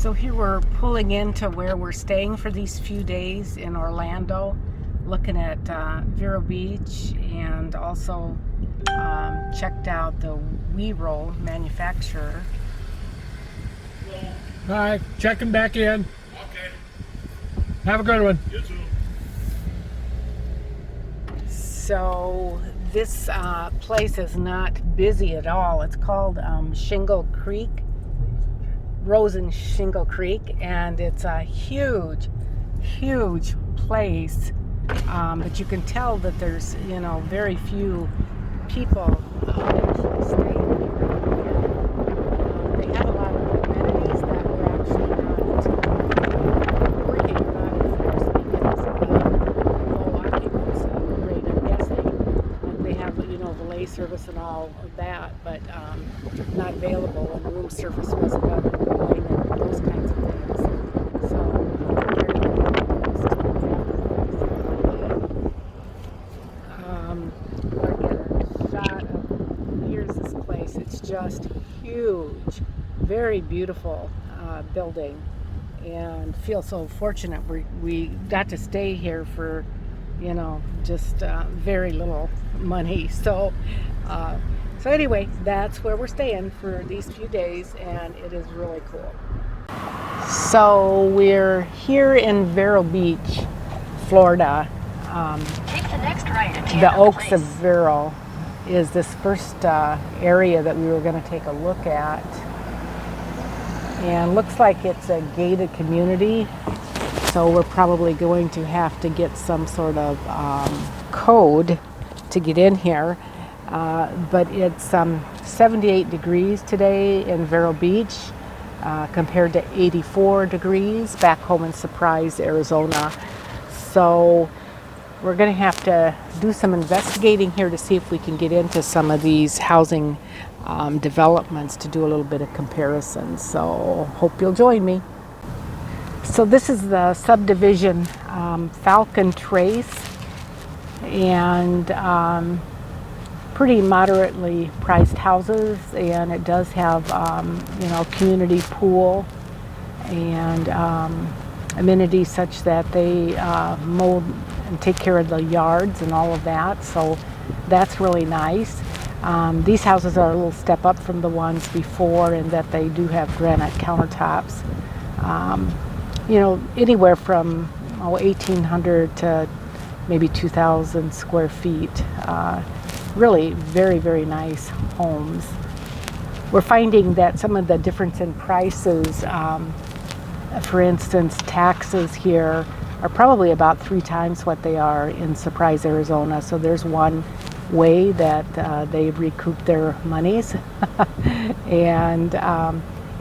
So here we're pulling into where we're staying for these few days in Orlando, looking at Vero Beach, and also checked out the Vero manufacturer. Hi, checking back in. Okay. Have a good one. You too. So this place is not busy at all. It's called Rosen Shingle Creek, and it's a huge place. But you can tell that there's, very few people actually staying here. They have a lot of amenities that we're actually not working on enforcement because of the low occupancy rate, I'm guessing. Like they have, valet service and all of that, but not available, and room service wasn't up and going, and those kinds of things. So here's this place. It's just huge, very beautiful building, and feel so fortunate we got to stay here for just very little money. So anyway, that's where we're staying for these few days, and it is really cool. So we're here in Vero Beach, Florida. Take the next right at The Oaks Place. of Vero is this first area that we were going to take a look at, and looks like it's a gated community, so we're probably going to have to get some sort of code to get in here. But it's 78 degrees today in Vero Beach compared to 84 degrees back home in Surprise, Arizona. So we're going to have to do some investigating here to see if we can get into some of these housing developments to do a little bit of comparison. So hope you'll join me. So this is the subdivision Falcon Trace, and pretty moderately priced houses, and it does have community pool and amenities such that they mow and take care of the yards and all of that, so that's really nice. These houses are a little step up from the ones before in that they do have granite countertops. Anywhere from 1,800 to maybe 2,000 square feet. Really very, very nice homes. We're finding that some of the difference in prices, for instance, taxes here are probably about 3 times what they are in Surprise, Arizona. So there's one way that they recoup their monies. And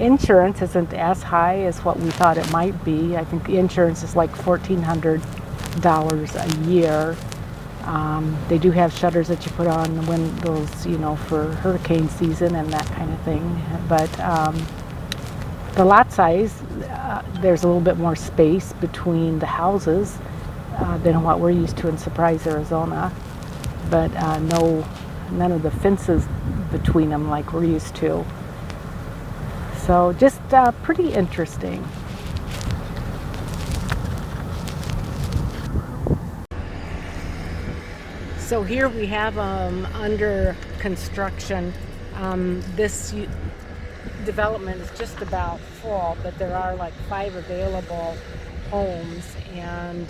insurance isn't as high as what we thought it might be. I think insurance is like $1,400 a year. They do have shutters that you put on the windows, for hurricane season and that kind of thing. But the lot size, there's a little bit more space between the houses than what we're used to in Surprise, Arizona. But none of the fences between them like we're used to. So just pretty interesting. So here we have under construction. This development is just about full, but there are like 5 available homes, and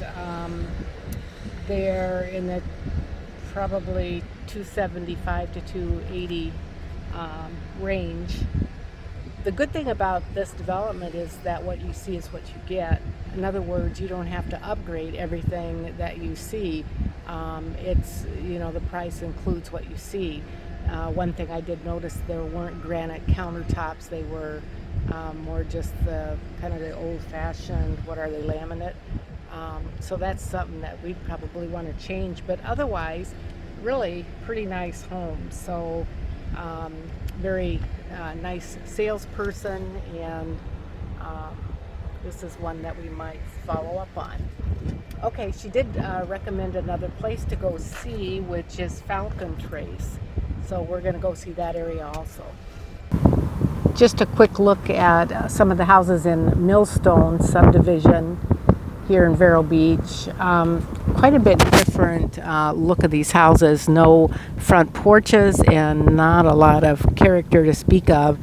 they're in the probably 275 to 280 range. The good thing about this development is that what you see is what you get. In other words, you don't have to upgrade everything that you see. It's, the price includes what you see. One thing I did notice, there weren't granite countertops. They were more just the kind of the old-fashioned, laminate. So that's something that we probably want to change. But otherwise, really pretty nice homes. So very nice salesperson, and this is one that we might follow up on. Okay, she did recommend another place to go see, which is Falcon Trace. So we're going to go see that area also. Just a quick look at some of the houses in Millstone subdivision here in Vero Beach. Quite a bit different look of these houses. No front porches and not a lot of character to speak of.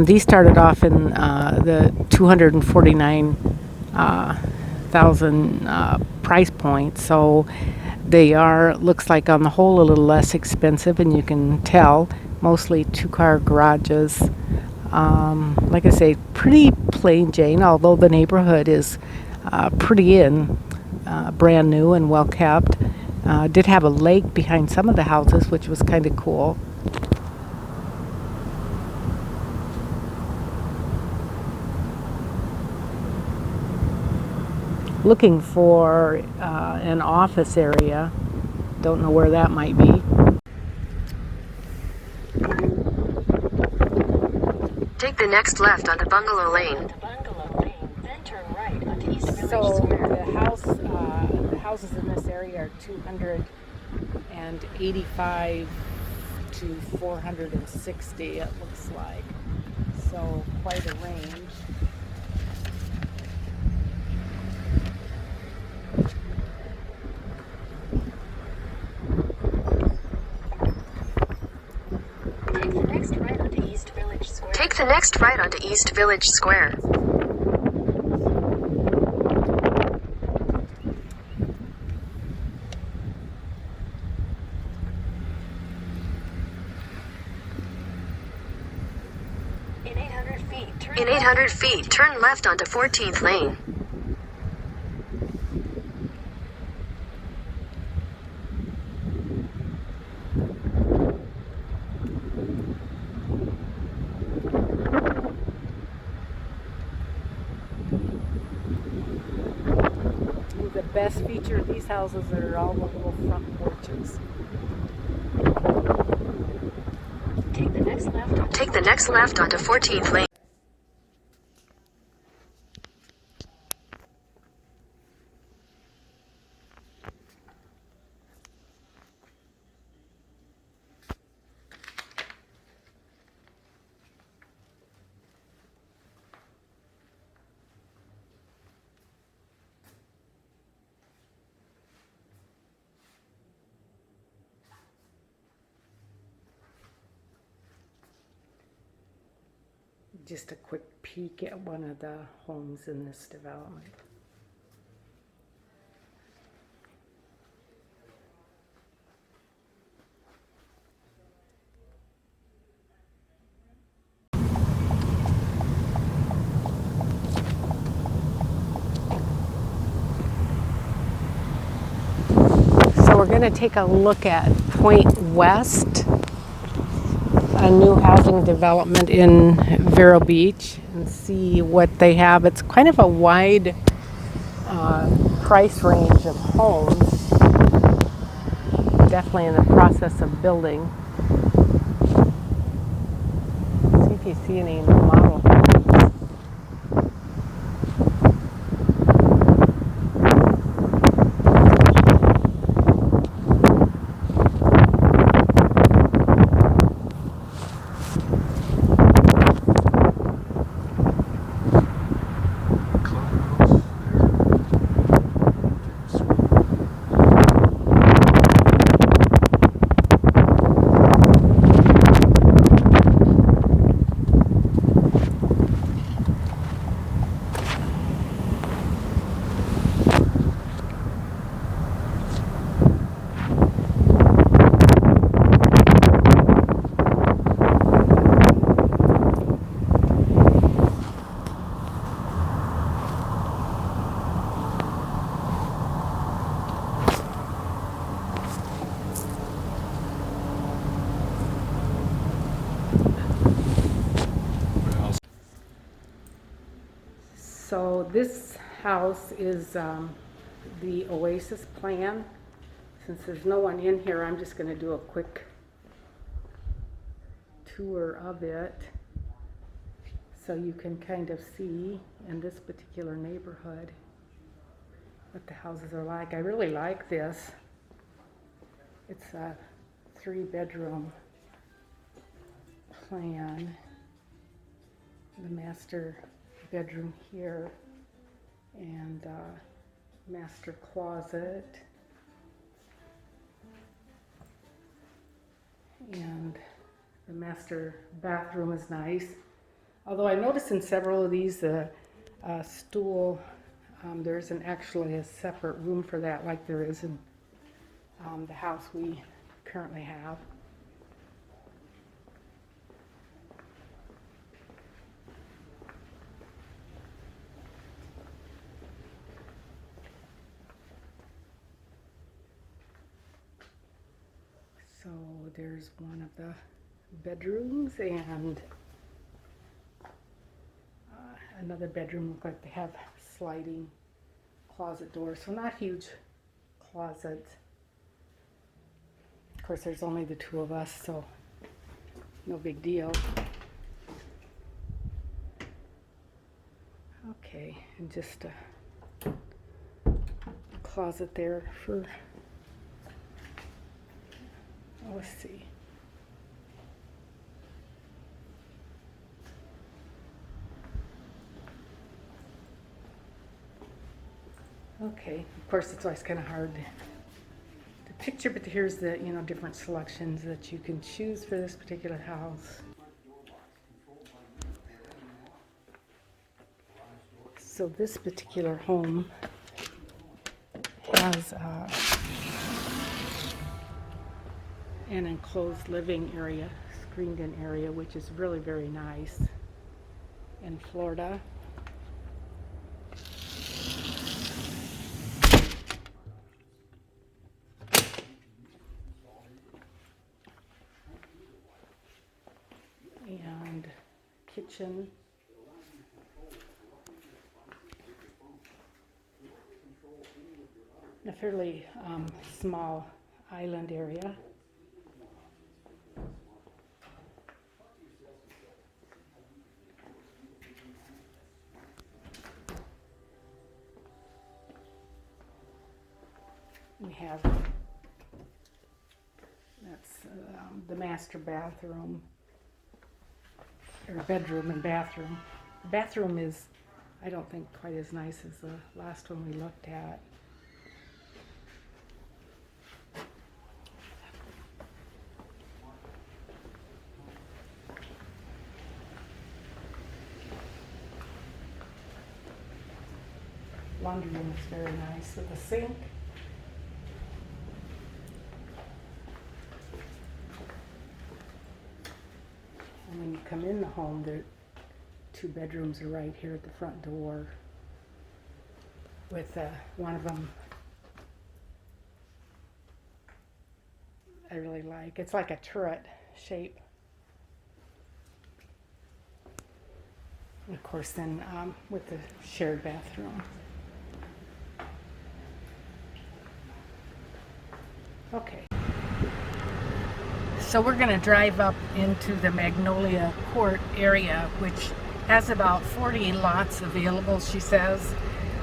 These started off in the 249,000 price point, so they are, looks like on the whole, a little less expensive, and you can tell, mostly two-car garages. Like I say, pretty plain Jane, although the neighborhood is pretty brand new and well kept. Did have a lake behind some of the houses, which was kind of cool. Looking for an office area. Don't know where that might be. Take the next left onto Bungalow Lane. Then turn right onto East Village So Square. the houses in this area are 285 to 460. It looks like, so quite a range. Take the next right onto East Village Square. Take the next right onto East Village Square. In 800 feet, turn In 800 feet, turn left onto 14th Lane. The best feature of these houses are all the little front porches. Take the next left onto Take the next left onto 14th Lane. Just a quick peek at one of the homes in this development. So we're going to take a look at Point West, a new housing development in Vero Beach, and see what they have. It's kind of a wide price range of homes. Definitely in the process of building. See if you see any model homes. So this house is the Oasis plan. Since there's no one in here, I'm just going to do a quick tour of it so you can kind of see in this particular neighborhood what the houses are like. I really like this. It's a 3-bedroom plan. the master bedroom here, and master closet, and the master bathroom is nice. Although I noticed in several of these stool, there isn't actually a separate room for that like there is in the house we currently have. So there's one of the bedrooms, and another bedroom. Look like they have sliding closet doors, so not huge closets. Of course, there's only the two of us, so no big deal. Okay, and just a closet there for, let's see. Okay, of course it's always kind of hard to picture, but here's the, different selections that you can choose for this particular house. So this particular home has an enclosed living area, screened-in area, which is really very nice in Florida. And kitchen. A fairly small island area. We have, that's the master bathroom, or bedroom and bathroom. The bathroom is, I don't think, quite as nice as the last one we looked at. Laundry room is very nice with a sink. And when you come in the home, the two bedrooms are right here at the front door, with one of them I really like. It's like a turret shape. And of course then with the shared bathroom. Okay. So we're going to drive up into the Magnolia Court area, which has about 40 lots available, she says.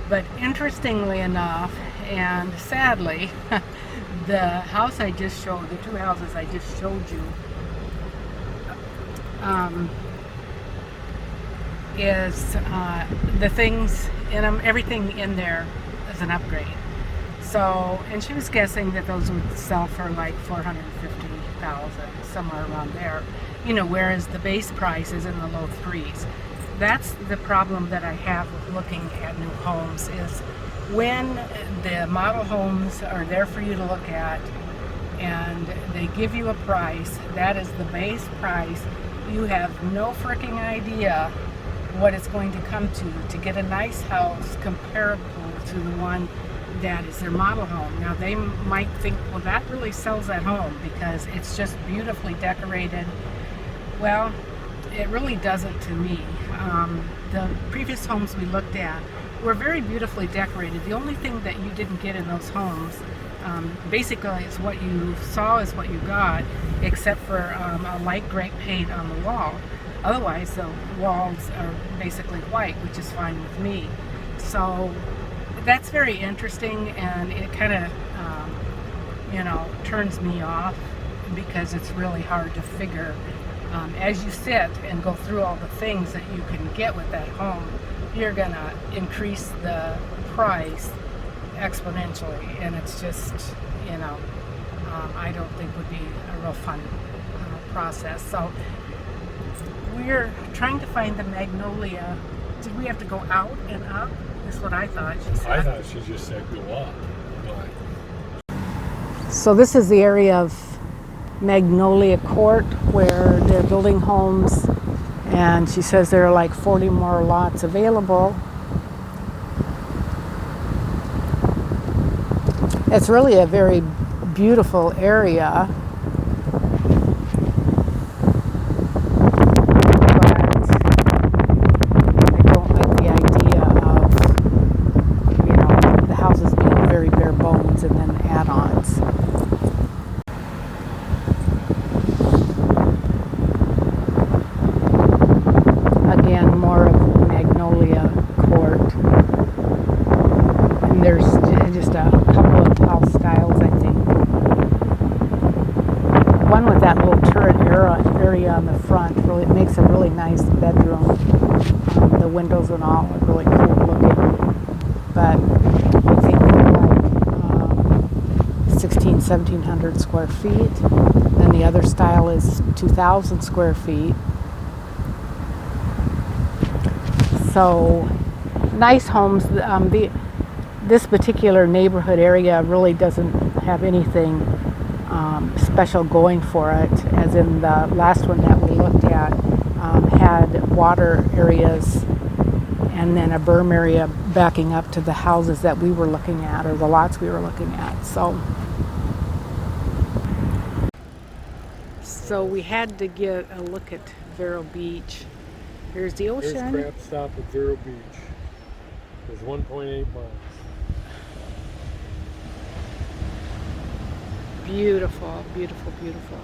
But interestingly enough, and sadly, the house I just showed, the two houses I just showed you, is the things in them, everything in there is an upgrade. So, and she was guessing that those would sell for like $450,000, somewhere around there. Whereas the base price is in the low threes. That's the problem that I have with looking at new homes, is when the model homes are there for you to look at and they give you a price, that is the base price. You have no freaking idea what it's going to come to get a nice house comparable to the one that is their model home. Now they might think, well, that really sells that home because it's just beautifully decorated. Well, it really doesn't to me. The previous homes we looked at were very beautifully decorated. The only thing that you didn't get in those homes, basically it's what you saw is what you got, except for a light gray paint on the wall. Otherwise the walls are basically white, which is fine with me. So that's very interesting, and it kind of turns me off, because it's really hard to figure as you sit and go through all the things that you can get with that home, you're gonna increase the price exponentially, and it's just, I don't think would be a real fun process. So we're trying to find the Magnolia. Did we have to go out and up? That's what I thought she said. I thought she just said go up. So this is the area of Magnolia Court where they're building homes, and she says there are like 40 more lots available. It's really a very beautiful area, but I don't like the idea of, the houses being very bare bones and then add-ons. Again, more of Magnolia Court. And there's just a couple of house styles, I think. One with that little turret area on the front really makes a really nice bedroom. The windows and all are really cool looking. But I think they're like 1,700 square feet. And the other style is 2,000 square feet. So nice homes. This particular neighborhood area really doesn't have anything special going for it, as in the last one that we looked at had water areas and then a berm area backing up to the houses that we were looking at, or the lots we were looking at. So we had to get a look at Vero Beach. Here's the ocean. Here's crap stop at Vero Beach. There's 1.8 miles. Beautiful, beautiful, beautiful.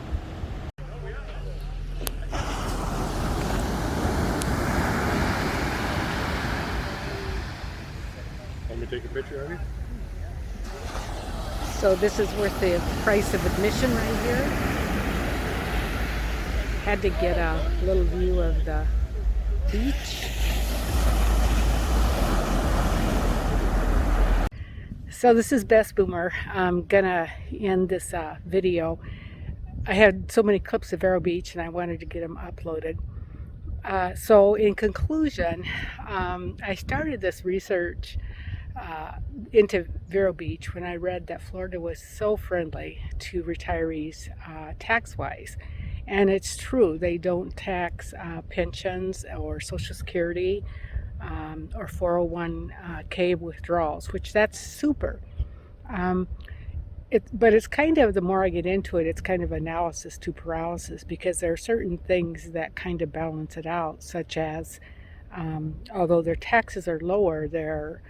Want me to take a picture of you? So this is worth the price of admission right here. Had to get a little view of the beach. So this is Best Boomer. I'm gonna end this video. I had so many clips of Vero Beach and I wanted to get them uploaded. So in conclusion, I started this research into Vero Beach when I read that Florida was so friendly to retirees tax-wise. And it's true, they don't tax pensions or Social Security or 401k withdrawals, which that's super. But it's kind of, the more I get into it, it's kind of analysis to paralysis, because there are certain things that kind of balance it out, such as although their taxes are lower, their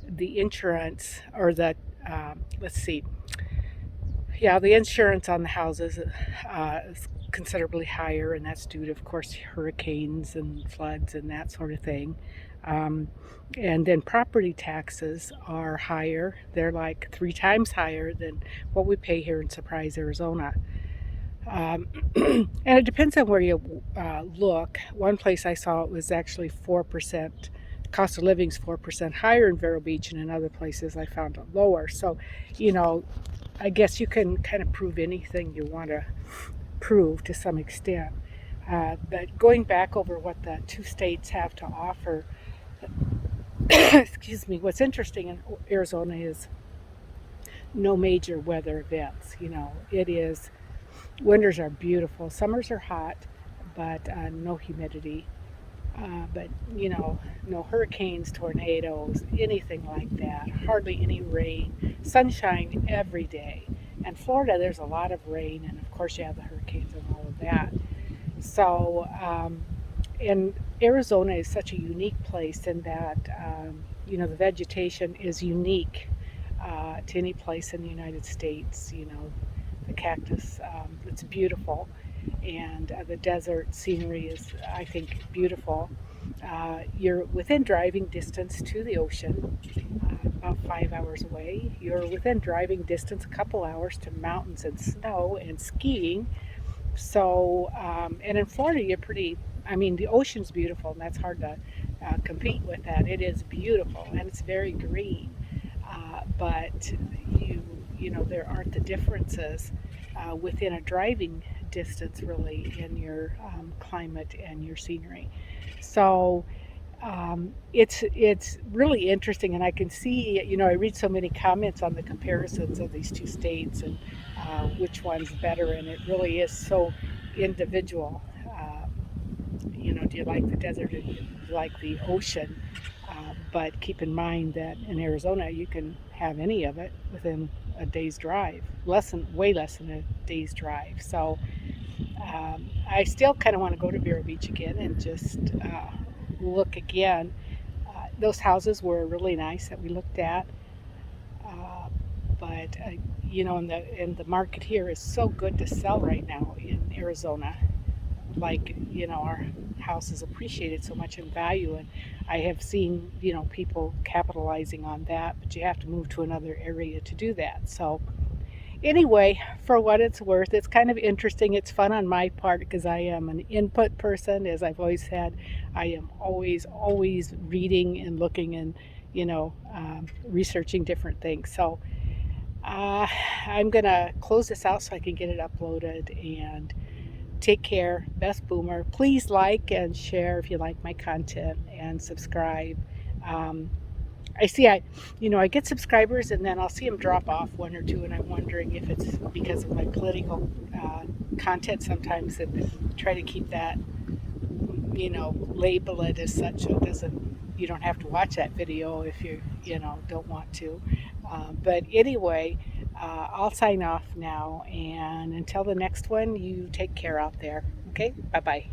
the insurance, or the the insurance on the houses is considerably higher, and that's due to, of course, hurricanes and floods and that sort of thing. And then property taxes are higher. They're like 3 times higher than what we pay here in Surprise, Arizona. And it depends on where you look. One place I saw it was actually 4%. Cost of living is 4% higher in Vero Beach, and in other places I found it lower. So, I guess you can kind of prove anything you want to prove to some extent. But going back over what the 2 states have to offer, excuse me, what's interesting in Arizona is no major weather events. It is, winters are beautiful, summers are hot, but no humidity. But no hurricanes, tornadoes, anything like that. Hardly any rain, sunshine every day. And Florida, there's a lot of rain, and of course you have the hurricanes and all of that. So, and Arizona is such a unique place in that, the vegetation is unique to any place in the United States. The cactus, it's beautiful. And the desert scenery is, I think, beautiful. You're within driving distance to the ocean, about 5 hours away. You're within driving distance, a couple hours, to mountains and snow and skiing. So, and in Florida, you're pretty, I mean, the ocean's beautiful, and that's hard to compete with that. It is beautiful, and it's very green. But you know, there aren't the differences within a driving distance, really, in your climate and your scenery. So, it's really interesting, and I can see, you know, I read so many comments on the comparisons of these two states and which one's better, and it really is so individual. You know, do you like the desert or do you like the ocean? But keep in mind that in Arizona, you can have any of it within a day's drive, way less than a day's drive. So I still kind of want to go to Vero Beach again and just look again. Those houses were really nice that we looked at, uh, but you know, and the market here is so good to sell right now in Arizona. Like, you know, our house is appreciated so much in value, and I have seen, you know, people capitalizing on that, but you have to move to another area to do that. So anyway, for what it's worth, it's kind of interesting. It's fun on my part because I am an input person, as I've always said. I am always reading and looking and, you know, researching different things. So uh, I'm going to close this out so I can get it uploaded, and take care. Best Boomer. Please like and share if you like my content, and subscribe. Um, I see you know, I get subscribers and then I'll see them drop off one or two, and I'm wondering if it's because of my political content sometimes, that they try to keep that, you know, label it as such. So it doesn't, you don't have to watch that video if you know, don't want to. But anyway, I'll sign off now, and until the next one, you take care out there. Okay, bye bye.